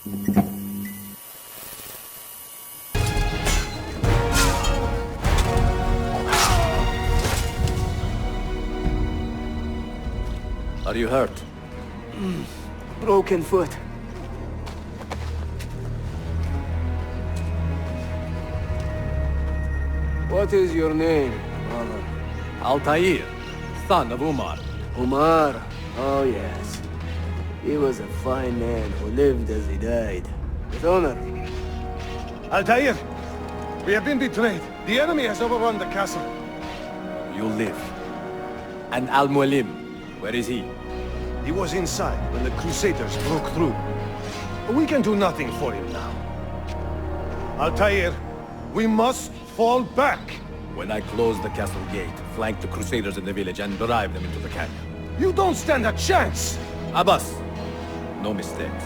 Are you hurt? Broken foot. What is your name, brother? Altair, son of Umar. Umar? Oh yes. He was a fine man who lived as he died. With honor. Altair! We have been betrayed. The enemy has overrun the castle. You live. And Al-Mualim, where is he? He was inside when the Crusaders broke through. We can do nothing for him now. Altair, we must fall back! When I close the castle gate, flank the Crusaders in the village and drive them into the canyon. You don't stand a chance! Abbas, no mistakes.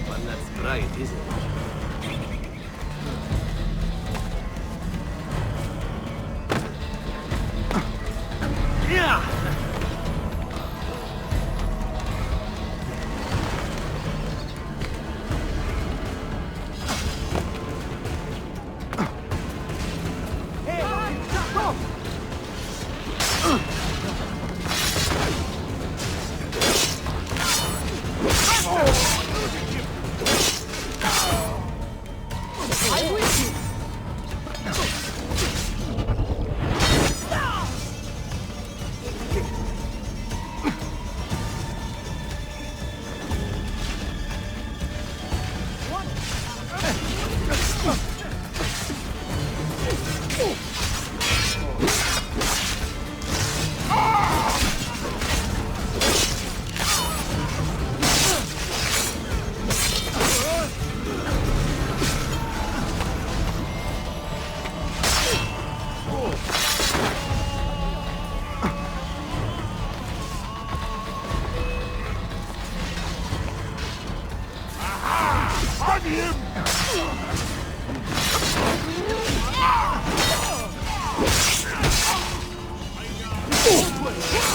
Well, that's right, isn't it?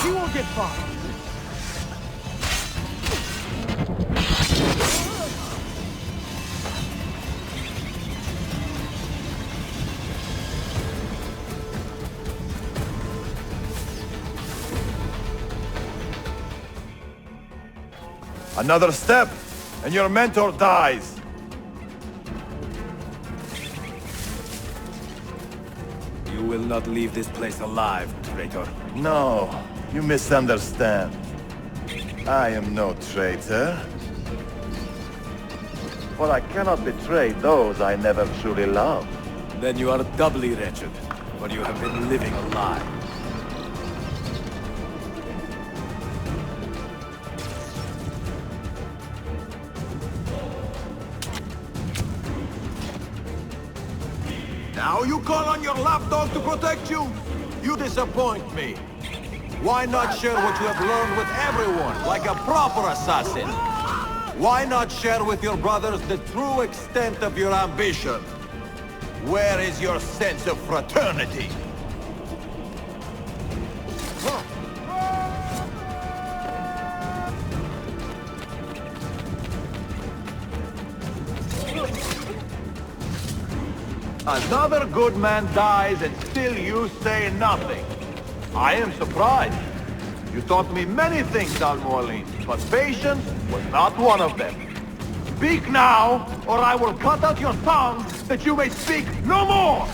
He won't get far! Another step, and your mentor dies. You will not leave this place alive, traitor. No, you misunderstand. I am no traitor. For I cannot betray those I never truly loved. Then you are doubly wretched, for you have been living a lie. Now you call on your lapdog to protect you? You disappoint me. Why not share what you have learned with everyone, like a proper assassin? Why not share with your brothers the true extent of your ambition? Where is your sense of fraternity? Another good man dies and still you say nothing. I am surprised. You taught me many things, Al-Mualim, but patience was not one of them. Speak now, or I will cut out your tongue that you may speak no more!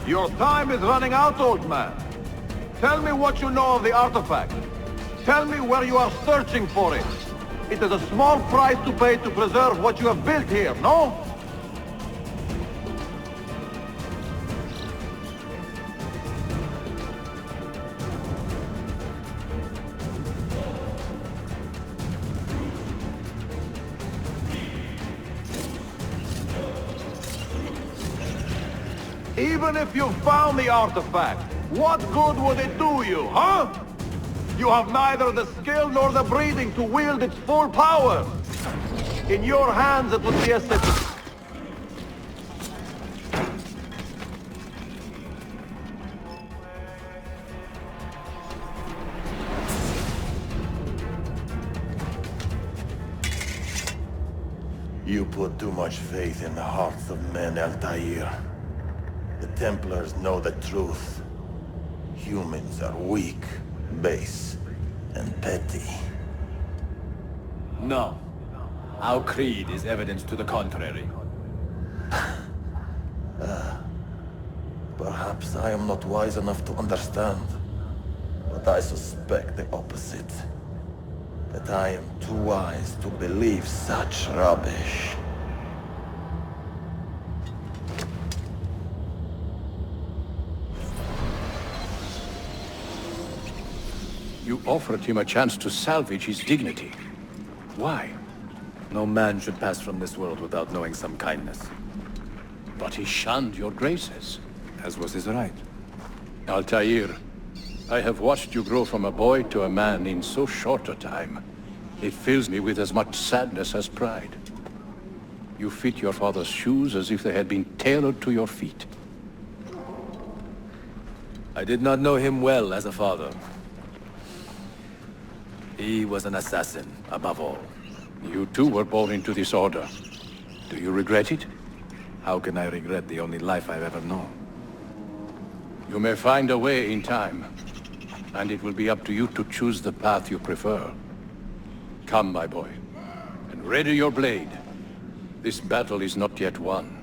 Your time is running out, old man. Tell me what you know of the artifact. Tell me where you are searching for it. It is a small price to pay to preserve what you have built here, no? Even if you found the artifact, what good would it do you, huh? You have neither the skill nor the breeding to wield its full power. In your hands, it would be a You put too much faith in the hearts of men, Altair. The Templars know the truth. Humans are weak, base, and petty. No. Our creed is evidence to the contrary. Perhaps I am not wise enough to understand, but I suspect the opposite. That I am too wise to believe such rubbish. You offered him a chance to salvage his dignity. Why? No man should pass from this world without knowing some kindness. But he shunned your graces, as was his right. Altair, I have watched you grow from a boy to a man in so short a time. It fills me with as much sadness as pride. You fit your father's shoes as if they had been tailored to your feet. I did not know him well as a father. He was an assassin, above all. You too were born into this order. Do you regret it? How can I regret the only life I've ever known? You may find a way in time, and it will be up to you to choose the path you prefer. Come, my boy, and ready your blade. This battle is not yet won.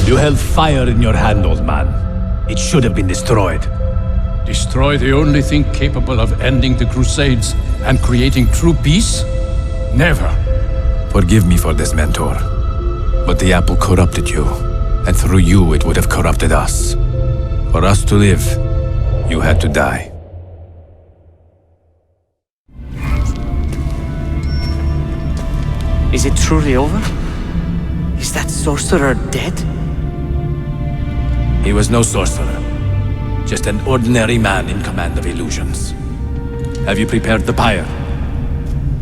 You held fire in your hand, old man. It should have been destroyed. Destroy the only thing capable of ending the Crusades and creating true peace? Never. Forgive me for this, Mentor. But the apple corrupted you, and through you it would have corrupted us. For us to live, you had to die. Is it truly over? Is that sorcerer dead? He was no sorcerer. Just an ordinary man in command of illusions. Have you prepared the pyre?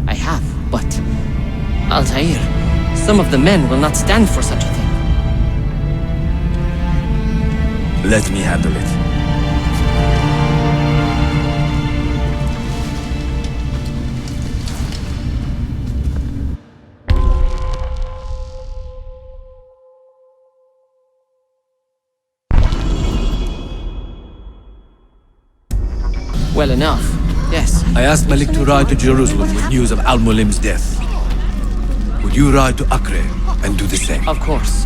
I have, but... Altair, some of the men will not stand for such a thing. Let me handle it. Well enough, yes. I asked Malik to ride to Jerusalem with news of Al-Mulim's death. Would you ride to Acre and do the same? Of course.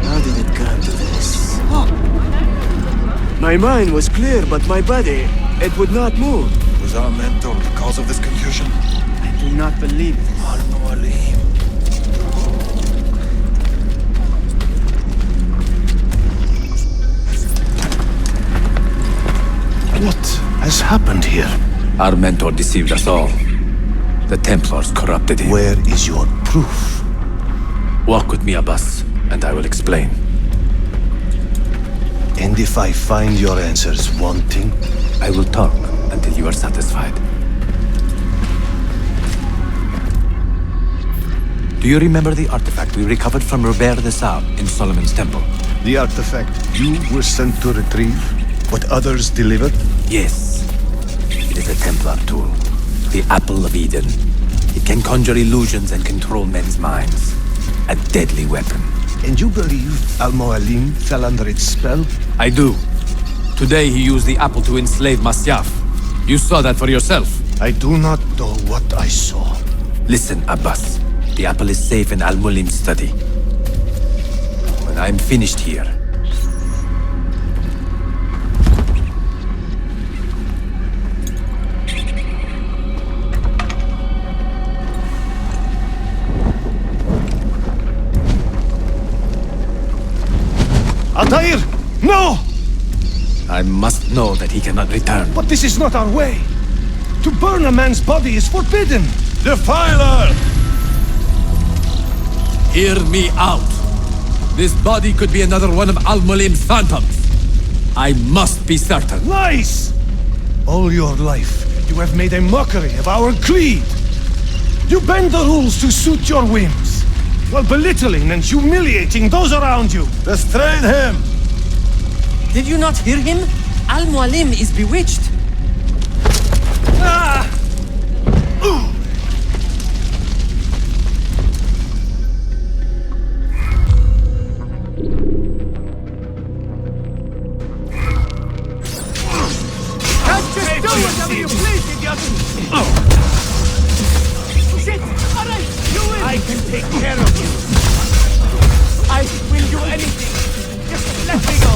How did it come to this? My mind was clear, but my body, it would not move. Was our mentor the cause of this confusion? I do not believe this. Al-Mualim. What has happened here? Our mentor deceived us all. The Templars corrupted him. Where is your proof? Walk with me, Abbas, and I will explain. And if I find your answers wanting? I will talk until you are satisfied. Do you remember the artifact we recovered from Robert de Sable in Solomon's temple? The artifact you were sent to retrieve? What others delivered? Yes. It is a Templar tool. The Apple of Eden. It can conjure illusions and control men's minds. A deadly weapon. And you believe Al-Mualim fell under its spell? I do. Today he used the apple to enslave Masyaf. You saw that for yourself. I do not know what I saw. Listen, Abbas. The apple is safe in Al-Mulim's study. When I'm finished here, Altair! No! I must know that he cannot return. But this is not our way. To burn a man's body is forbidden. Defiler! Hear me out. This body could be another one of Al-Mulim's phantoms. I must be certain. Lies! All your life, you have made a mockery of our creed. You bend the rules to suit your whims, while belittling and humiliating those around you. Restrain him! Did you not hear him? Al-Mualim is bewitched. Ah! I can take care of you. I will do anything. Just let me go.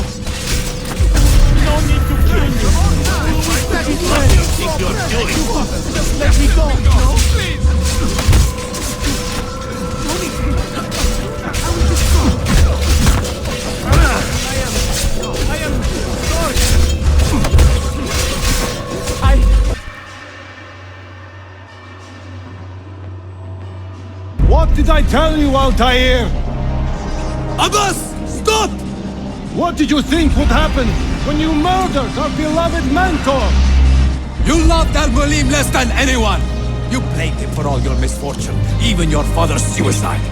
No need to kill you. What do you think you're doing? Just let me go, no? Please. I am sorry. What did I tell you, Altair? Abbas! Stop! What did you think would happen when you murdered our beloved mentor? You loved Al-Mulim less than anyone! You blamed him for all your misfortune, even your father's suicide.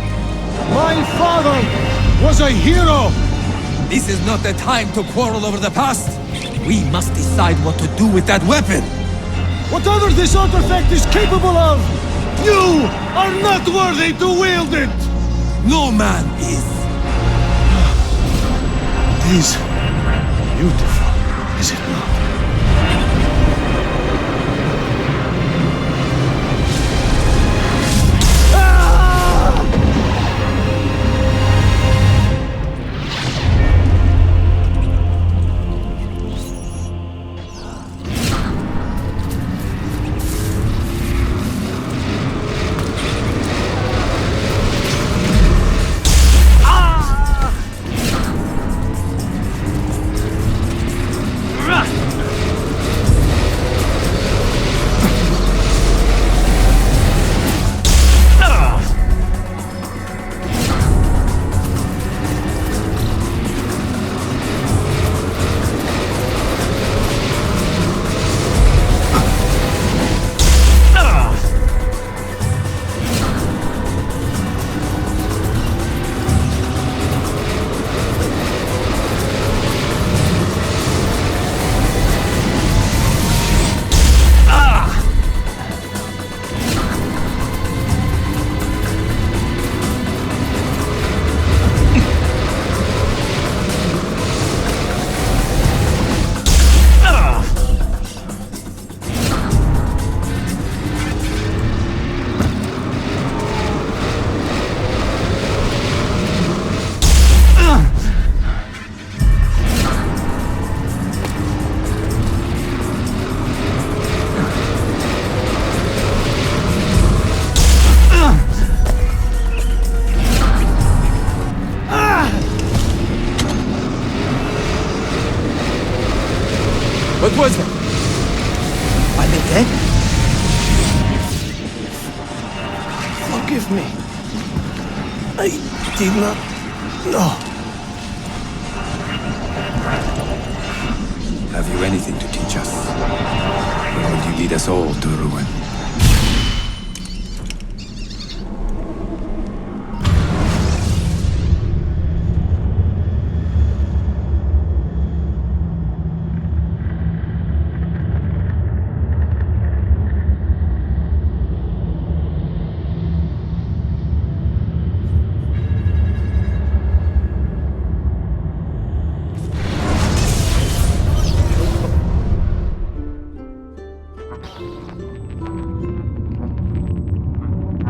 My father was a hero! This is not the time to quarrel over the past. We must decide what to do with that weapon. Whatever this artifact is capable of, you are not worthy to wield it! No man is. It is beautiful, is it not? What was it? Are they dead? Forgive me. I did not know. Have you anything to teach us? Or would you lead us all to ruin?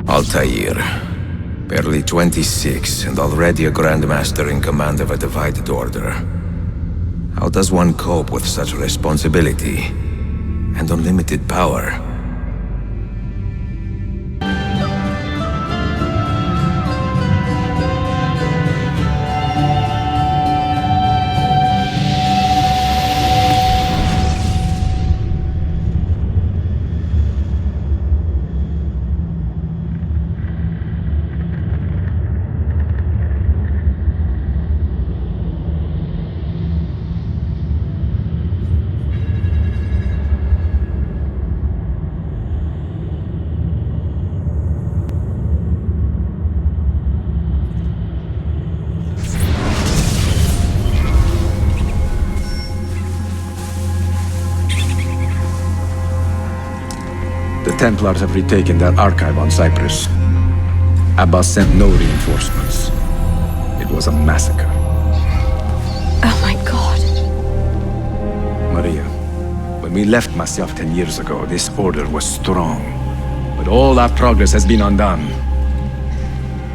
Altair. Barely 26 and already a Grandmaster in command of a divided order. How does one cope with such responsibility and unlimited power? The Templars have retaken their archive on Cyprus. Abbas sent no reinforcements. It was a massacre. Oh my god. Maria, when we left Masyaf 10 years ago, this order was strong. But all our progress has been undone.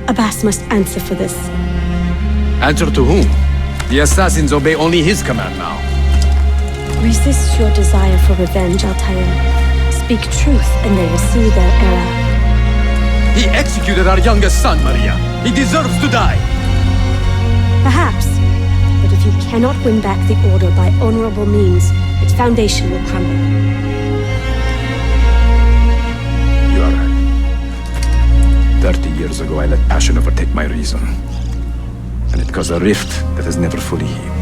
Abbas must answer for this. Answer to whom? The assassins obey only his command now. Resist your desire for revenge, Altair. Speak truth and they will see their error. He executed our youngest son, Maria. He deserves to die. Perhaps. But if you cannot win back the Order by honorable means, its foundation will crumble. You are right. 30 years ago, I let passion overtake my reason. And it caused a rift that has never fully healed.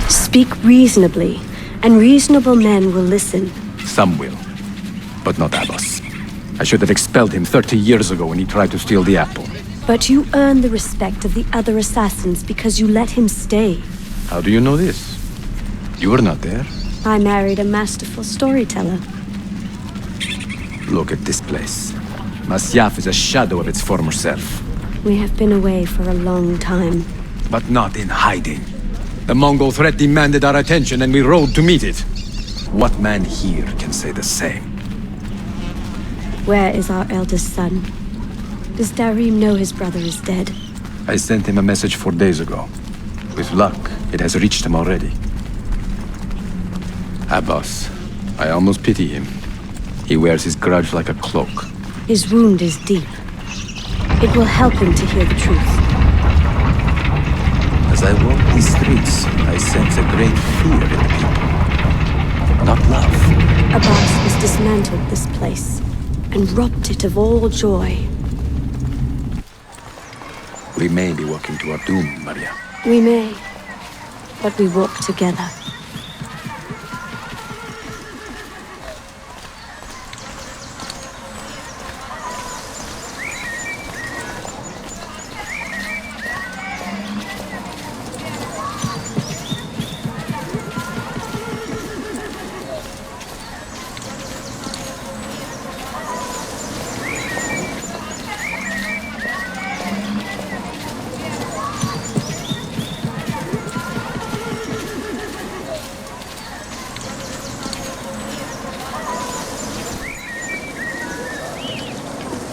Speak reasonably, and reasonable men will listen. Some will, but not Abbas. I should have expelled him 30 years ago when he tried to steal the apple. But you earn the respect of the other assassins because you let him stay. How do you know this? You were not there. I married a masterful storyteller. Look at this place. Masyaf is a shadow of its former self. We have been away for a long time. But not in hiding. The Mongol threat demanded our attention and we rode to meet it. What man here can say the same? Where is our eldest son? Does Darim know his brother is dead? I sent him a message 4 days ago. With luck, it has reached him already. Abbas, I almost pity him. He wears his grudge like a cloak. His wound is deep. It will help him to hear the truth. As I walk these streets, I sense a great fear in the people. Not love. Abbas has dismantled this place and robbed it of all joy. We may be walking to our doom, Maria. We may, but we walk together.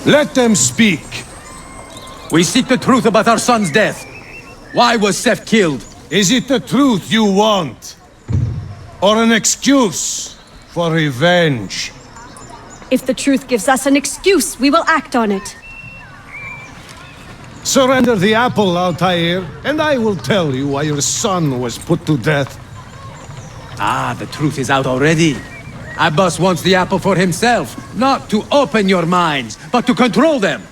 Let them speak. We seek the truth about our son's death. Why was Seth killed? Is it the truth you want? Or an excuse for revenge? If the truth gives us an excuse, we will act on it. Surrender the apple, Altair, and I will tell you why your son was put to death. Ah, the truth is out already. Abbas wants the apple for himself, not to open your minds, but to control them.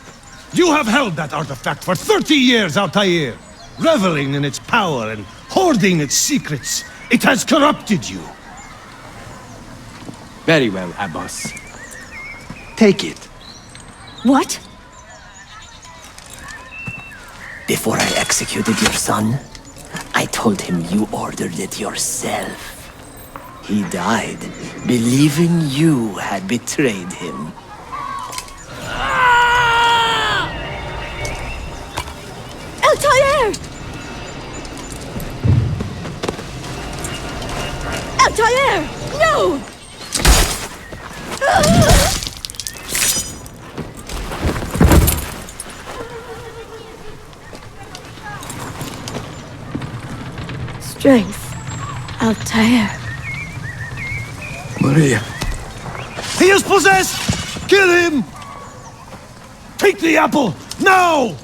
You have held that artifact for 30 years, Altair, reveling in its power and hoarding its secrets. It has corrupted you. Very well, Abbas. Take it. What? Before I executed your son, I told him you ordered it yourself. He died, believing you had betrayed him. Altair! Altair! No! Strength. Altair. Maria. He is possessed! Kill him! Take the apple, now!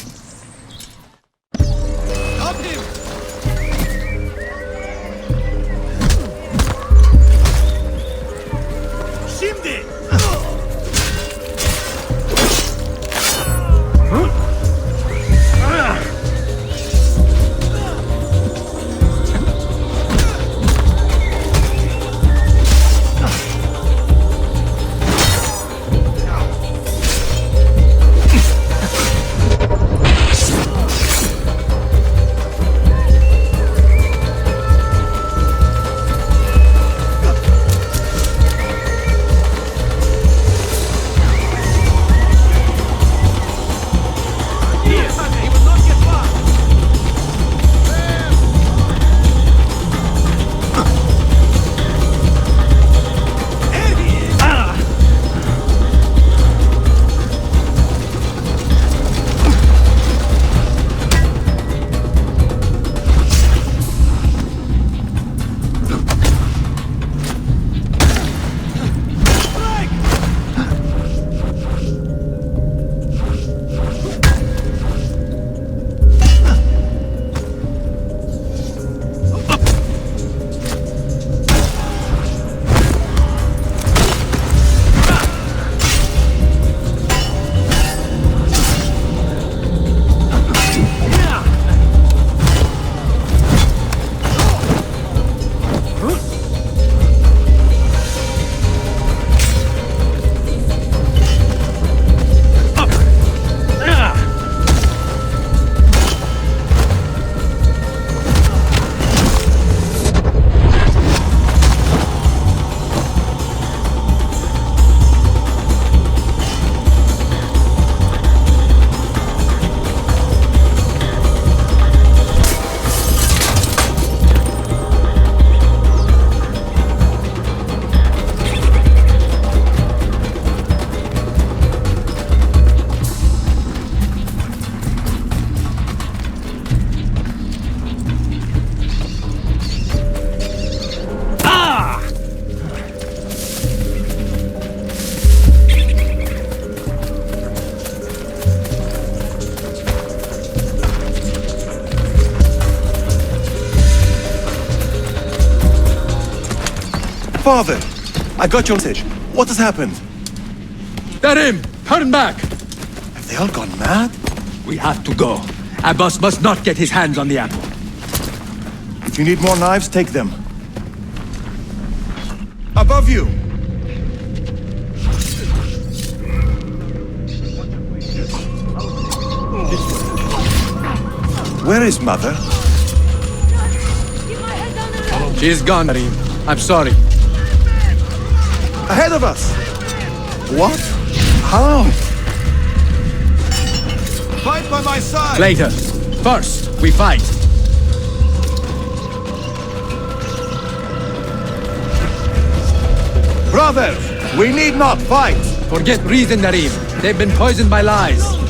Father, I got your message. What has happened? Darim, turn back! Have they all gone mad? We have to go. Abbas must not get his hands on the apple. If you need more knives, take them. Above you! Where is Mother? She's gone, Darim. I'm sorry. Ahead of us! What? How? Fight by my side! Later. First, we fight. Brothers, we need not fight! Forget reason, Darim. They've been poisoned by lies.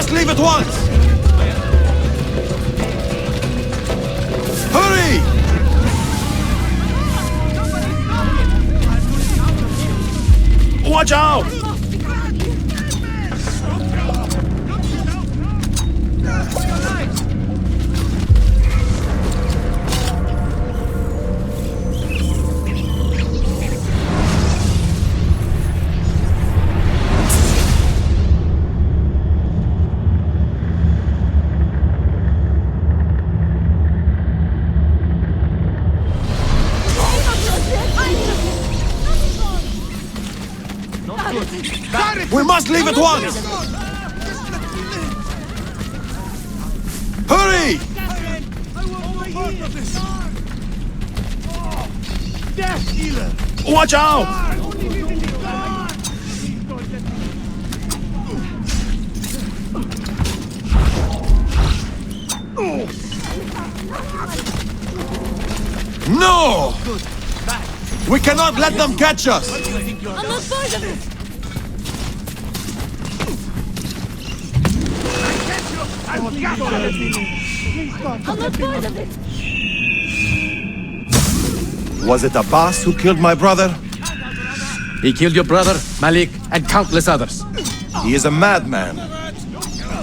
must leave at once! Hurry! Watch out! We must leave at once! Hurry! Watch out! No! We cannot let them catch us! I'm not part of it! I'm not part of it! Was it Abbas who killed my brother? He killed your brother, Malik, and countless others. He is a madman.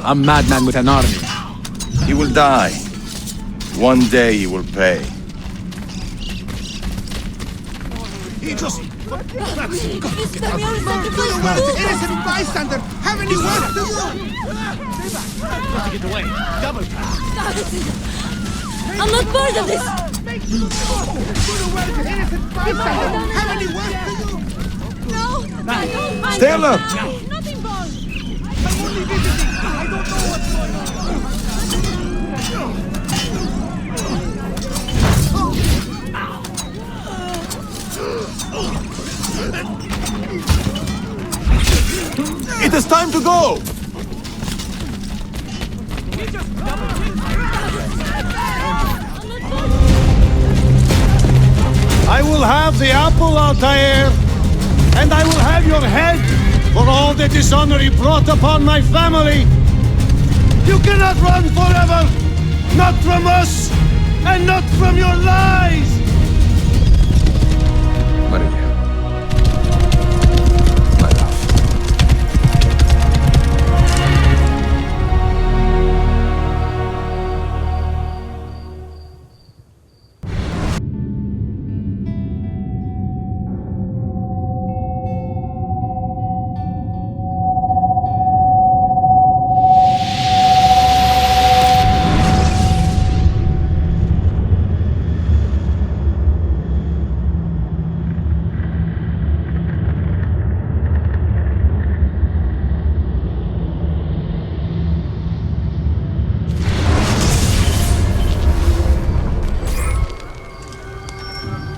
A madman with an army. He will die. One day he will pay. He just... Innocent bystander! Have any work to do! Get away! Double tap! I'm not part of this! Innocent bystander! Have any work to do! No! I don't... Stay alert! Not involved! I'm only visiting! I don't know what's going on! It is time to go! I will have the apple, Altair, and I will have your head for all the dishonor you brought upon my family. You cannot run forever, not from us, and not from your lies! Maria. My love.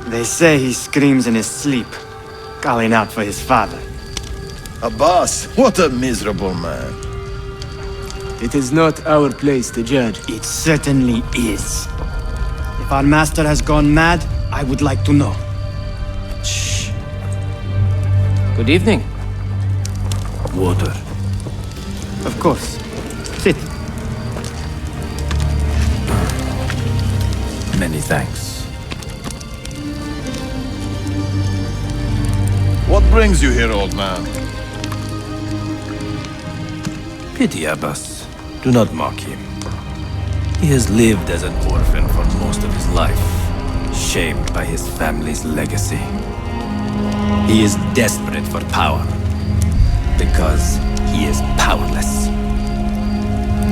They say he screams in his sleep, calling out for his father. Abbas, what a miserable man. It is not our place to judge. It certainly is. If our master has gone mad, I would like to know. Shh. Good evening. Water. Of course. Sit. Many thanks. What brings you here, old man? Pity Abbas. Do not mock him. He has lived as an orphan for most of his life, shamed by his family's legacy. He is desperate for power, because he is powerless.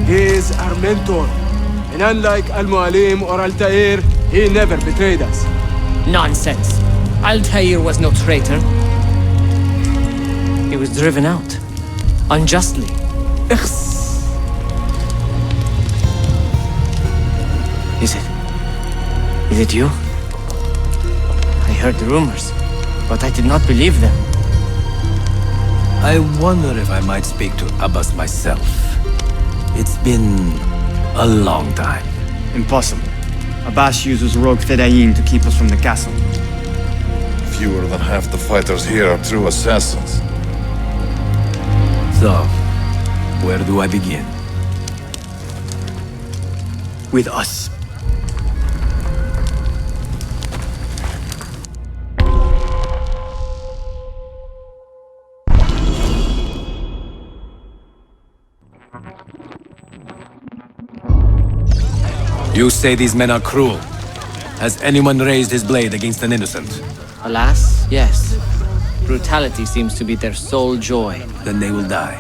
He is our mentor. And unlike Al-Mualim or Altair, he never betrayed us. Nonsense. Altair was no traitor. He was driven out. Unjustly. Is it you? I heard the rumors, but I did not believe them. I wonder if I might speak to Abbas myself. It's been a long time. Impossible. Abbas uses rogue Fedayeen to keep us from the castle. Fewer than half the fighters here are true assassins. So, where do I begin? with us. You say these men are cruel. Has anyone raised his blade against an innocent? Alas, yes. Brutality seems to be their sole joy. Then they will die,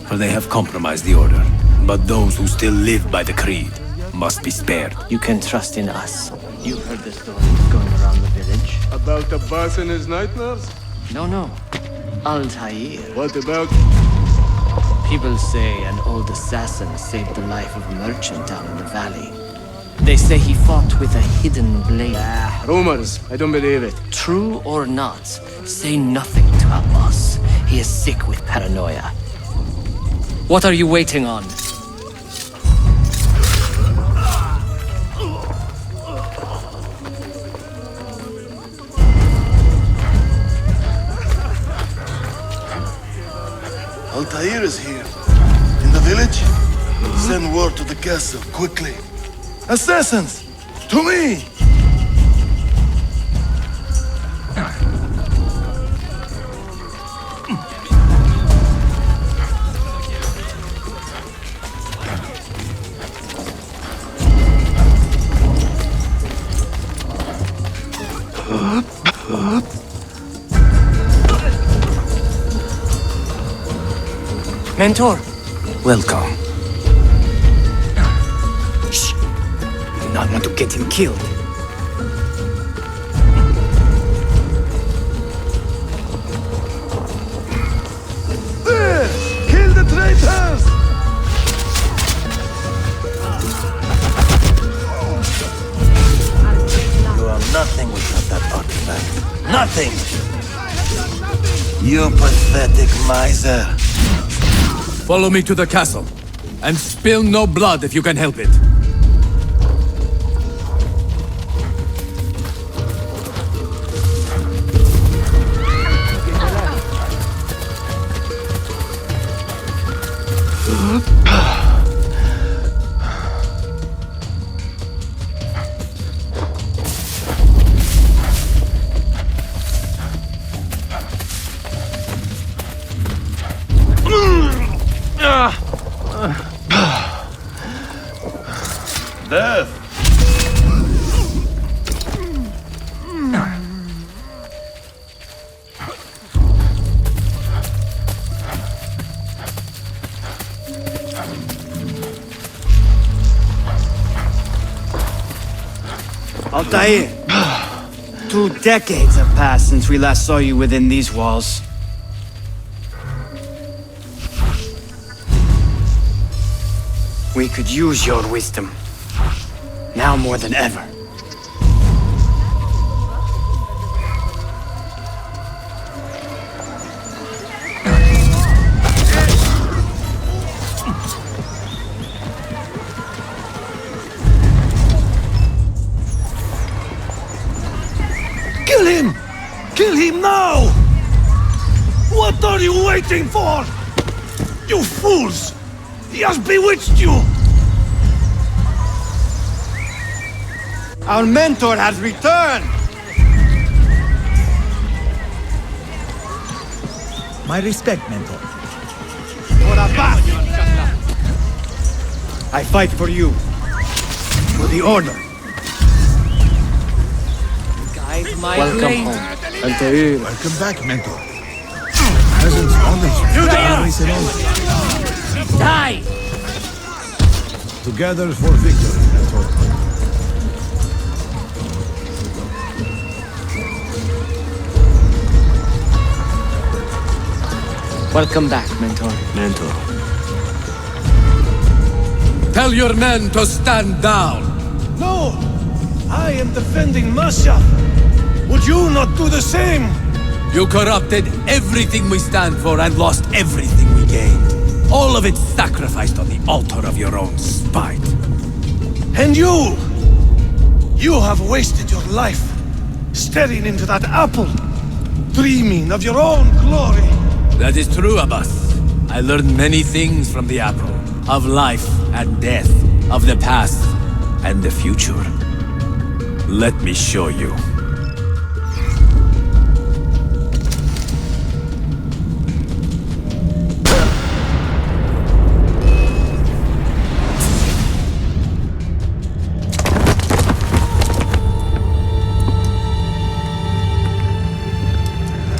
for they have compromised the Order. But those who still live by the Creed must be spared. You can trust in us. You've heard the stories going around the village. About the boss and his nightmares? No. Altair. What about... People say an old assassin saved the life of a merchant down in the valley. They say he fought with a hidden blade. Rumors. I don't believe it. True or not, say nothing to Abbas. He is sick with paranoia. What are you waiting on? Altair is here. In the village? Send word to the castle, quickly. Assassins! To me! Mentor! Welcome. Shh! I do not want to get him killed. There! Kill the traitors! You are nothing without that artifact. Nothing! You pathetic miser. Follow me to the castle, and spill no blood if you can help it. Death! Altair! 2 decades have passed since we last saw you within these walls. We could use your wisdom. Now more than ever. Kill him! Kill him now! What are you waiting for? You fools! He has bewitched you! Our mentor has returned! My respect, mentor. For Abbas! I fight for you. For the Order. Guide my Welcome blade. home. Altair. Welcome back, mentor. Presence always. You always alone. Die! Together for victory, mentor. Welcome back, Mentor. Mentor. Tell your men to stand down! No! I am defending Masha! Would you not do the same? You corrupted everything we stand for and lost everything we gained. All of it sacrificed on the altar of your own spite. And you! You have wasted your life, staring into that apple, dreaming of your own glory. That is true, Abbas. I learned many things from the apple. Of life and death, of the past And the future? Let me show you.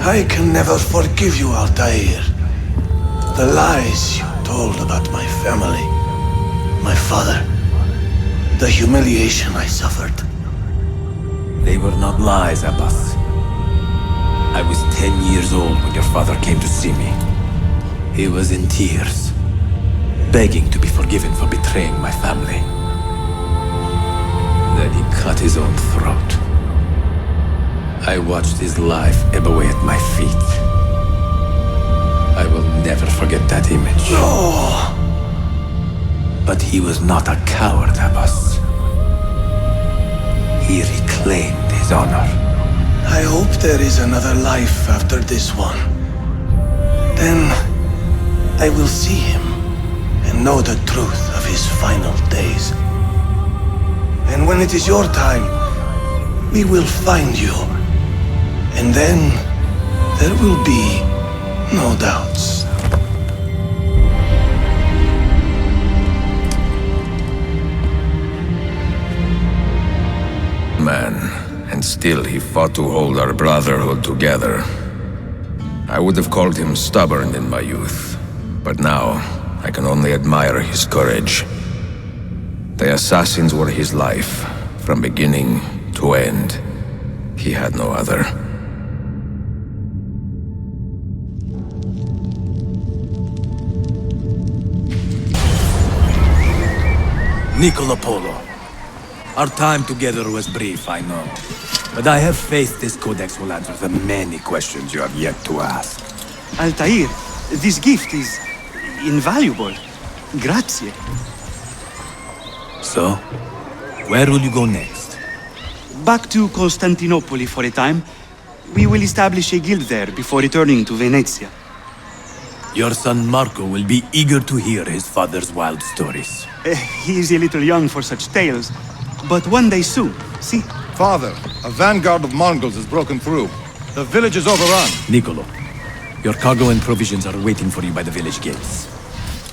I can never forgive you, Altair. The lies you told about my family, my father, the humiliation I suffered. They were not lies, Abbas. I was 10 years old when your father came to see me. He was in tears, begging to be forgiven for betraying my family. Then he cut his own throat. I watched his life ebb away at my feet. I will never forget that image. No! But he was not a coward, Abbas. He reclaimed his honor. I hope there is another life after this one. Then I will see him and know the truth of his final days. And when it is your time, we will find you. And then there will be no doubts. Man, and still he fought to hold our brotherhood together. I would have called him stubborn in my youth, but now I can only admire his courage. The assassins were his life, from beginning to end. He had no other. Niccolo Polo. Our time together was brief, I know. But I have faith this codex will answer the many questions you have yet to ask. Altair, this gift is invaluable. Grazie. So, where will you go next? Back to Constantinople for a time. We will establish a guild there before returning to Venezia. Your son Marco will be eager to hear his father's wild stories. He is a little young for such tales, but one day soon, see? Father, a vanguard of Mongols has broken through. The village is overrun. Niccolo, your cargo and provisions are waiting for you by the village gates.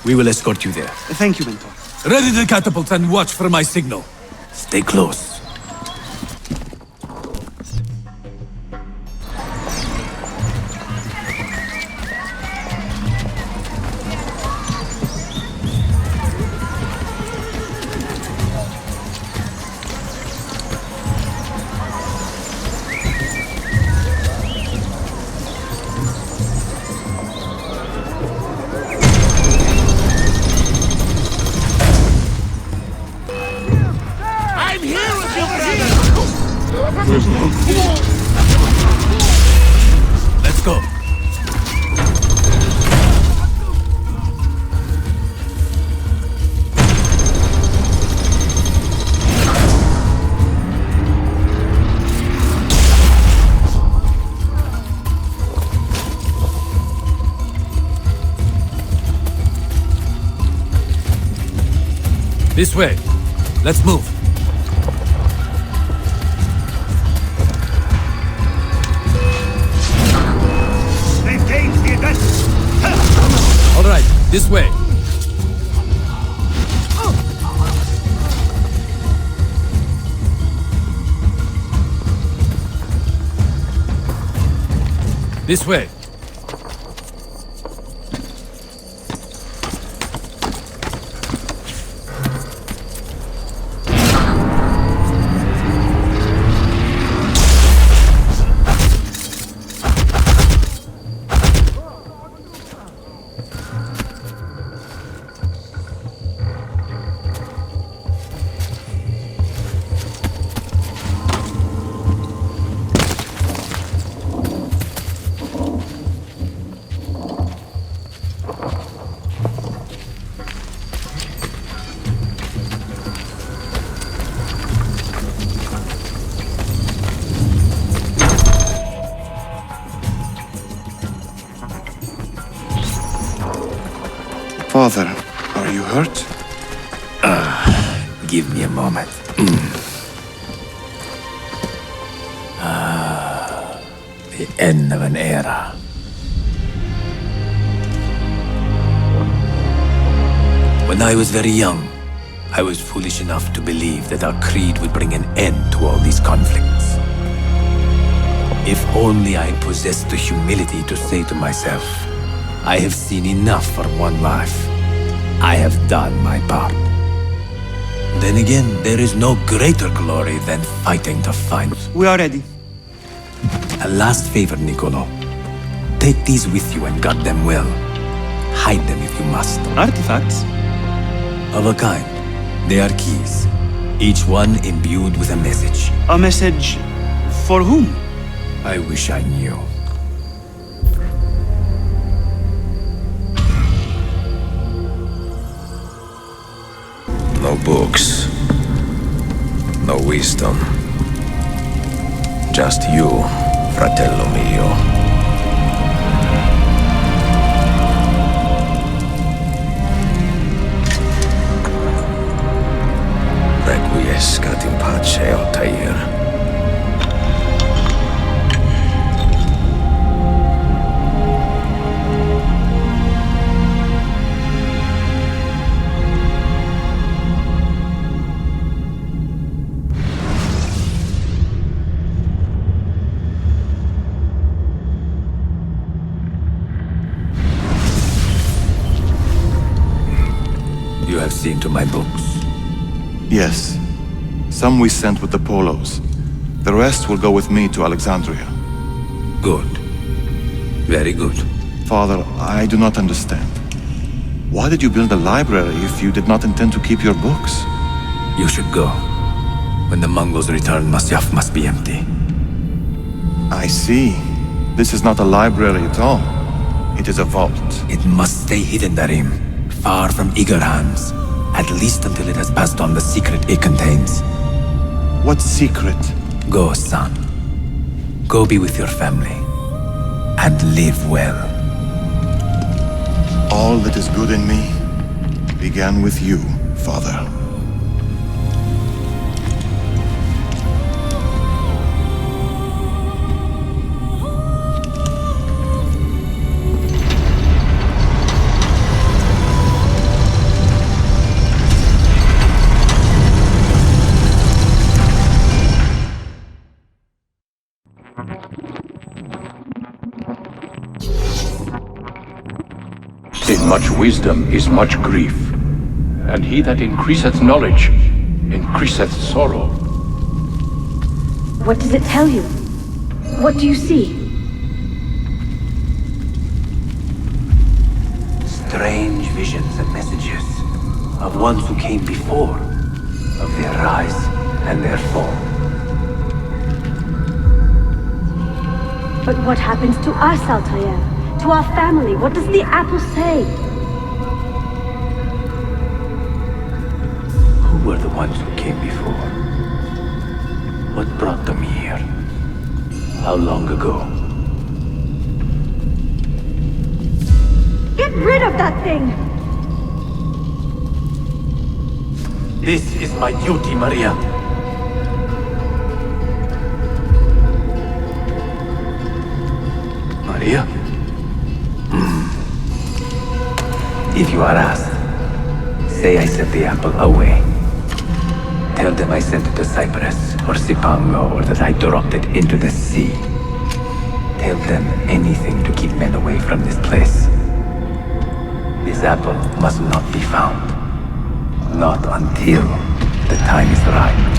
We will escort you there. Thank you, Mentor. Ready the catapults and watch for my signal. Stay close. Let's go. This way. Let's move. All right, this way. This way. Father, are you hurt? Give me a moment. The end of an era. When I was very young, I was foolish enough to believe that our creed would bring an end to all these conflicts. If only I possessed the humility to say to myself, I have seen enough for one life. I have done my part. Then again, there is no greater glory than fighting to find. We are ready. A last favor, Niccolo. Take these with you and guard them well. Hide them if you must. Artifacts? Of a kind. They are keys, each one imbued with a message. A message for whom? I wish I knew. No books. No wisdom. Just you, fratello mio. Requiescat in pace, Altair. You have seen to my books. Yes. Some we sent with the Polos. The rest will go with me to Alexandria. Good. Very good. Father, I do not understand. Why did you build a library if you did not intend to keep your books? You should go. When the Mongols return, Masyaf must be empty. I see. This is not a library at all. It is a vault. It must stay hidden, Darim. Far from eager hands. At least until it has passed on the secret it contains. What secret? Go, son. Go be with your family. And live well. All that is good in me began with you, Father. In much wisdom is much grief, and he that increaseth knowledge increaseth sorrow. What does it tell you? What do you see? Strange visions and messages of ones who came before, of their rise and their fall. But what happens to us, Altair? To our family? What does the apple say? Who were the ones who came before? What brought them here? How long ago? Get rid of that thing! This is my duty, Maria. Maria? If you are asked, say I sent the apple away. Tell them I sent it to Cyprus or Cipango, or that I dropped it into the sea. Tell them anything to keep men away from this place. This apple must not be found. Not until the time is right.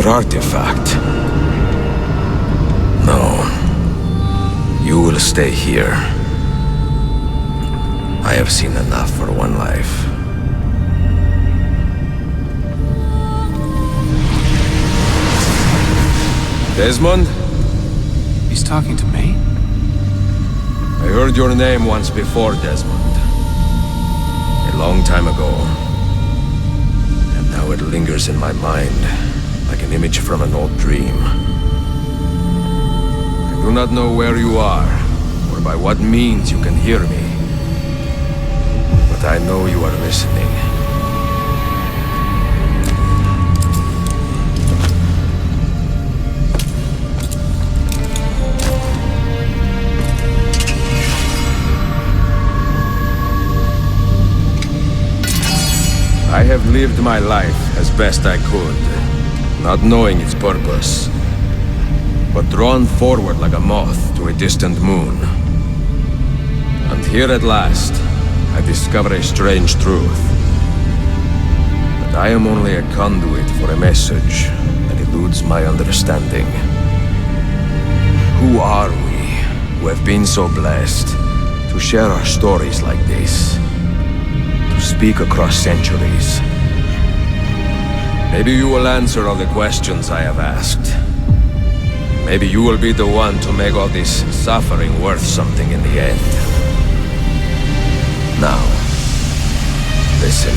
Another artifact? No. You will stay here. I have seen enough for one life. Desmond? He's talking to me? I heard your name once before, Desmond. A long time ago. And now it lingers in my mind, like an image from an old dream. I do not know where you are, or by what means you can hear me. But I know you are listening. I have lived my life as best I could, not knowing its purpose, but drawn forward like a moth to a distant moon. And here at last, I discover a strange truth. That I am only a conduit for a message that eludes my understanding. Who are we, who have been so blessed to share our stories like this? To speak across centuries. Maybe you will answer all the questions I have asked. Maybe you will be the one to make all this suffering worth something in the end. Now, listen.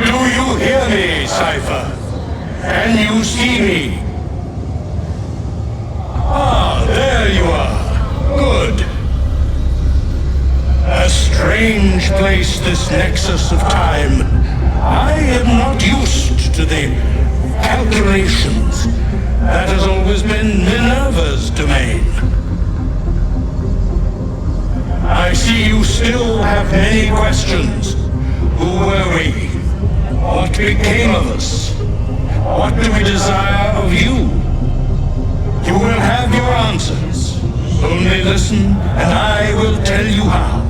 Do you hear me, Cypher? Can you see me? Ah, there you are. Good. A strange place, this nexus of time. I am not used to the calculations. That has always been Minerva's domain. I see you still have many questions. Who were we? What became of us? What do we desire of you? You will have your answers. Only listen, and I will tell you how.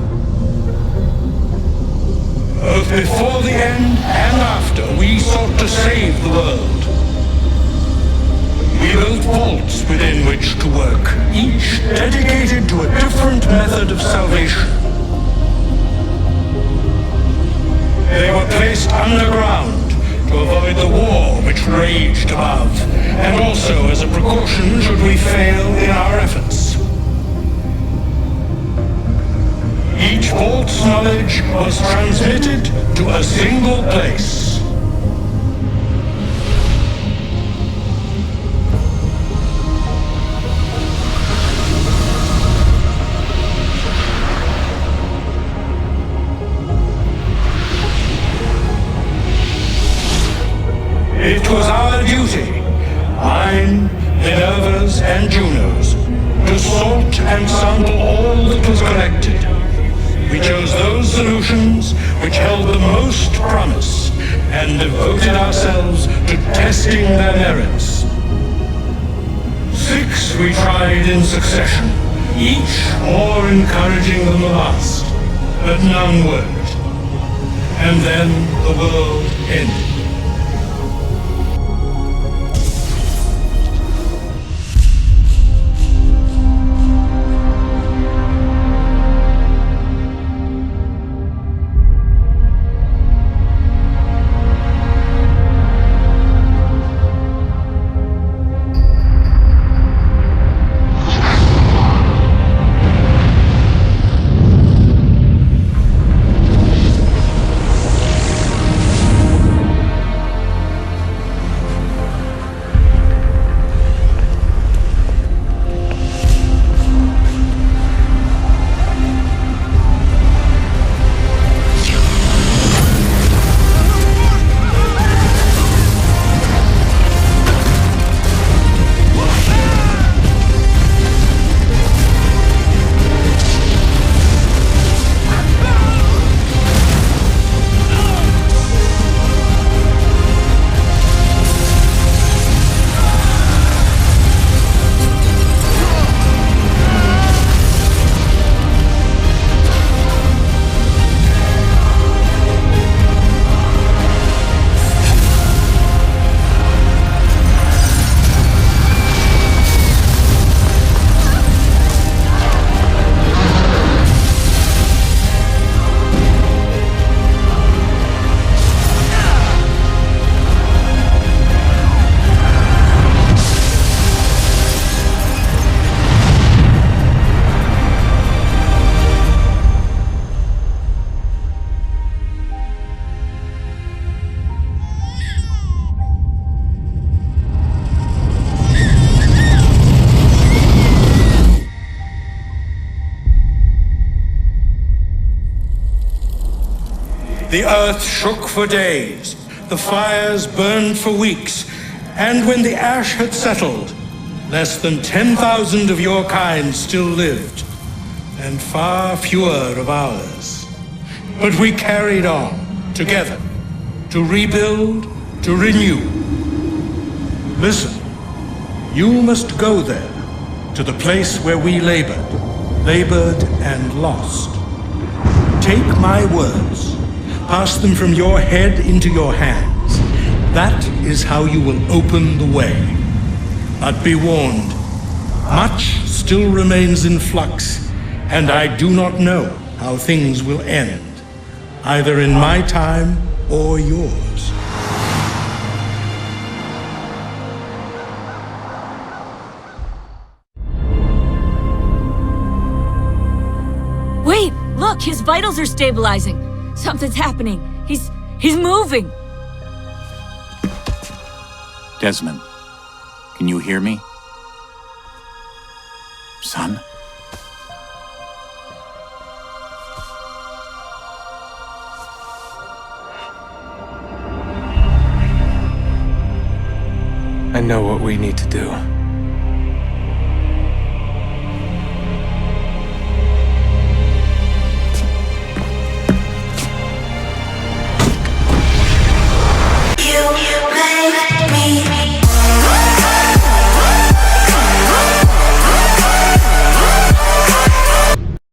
Both before the end and after, we sought to save the world. We built vaults within which to work, each dedicated to a different method of salvation. They were placed underground to avoid the war which raged above, and also as a precaution should we fail in our efforts. Each vault's knowledge was transmitted to a single place. It was our duty, mine, Minerva's, and Juno's, to sort and sample all that was collected. We chose those solutions which held the most promise, and devoted ourselves to testing their merits. 6 we tried in succession, each more encouraging than the last, but none worked. And then the world ended. The earth shook for days, the fires burned for weeks, and when the ash had settled, less than 10,000 of your kind still lived, and far fewer of ours. But we carried on, together, to rebuild, to renew. Listen, you must go there, to the place where we labored and lost. Take my words, pass them from your head into your hands. That is how you will open the way. But be warned, much still remains in flux, and I do not know how things will end, either in my time or yours. Wait, look, his vitals are stabilizing. Something's happening. He's moving. Desmond, can you hear me? Son? I know what we need to do.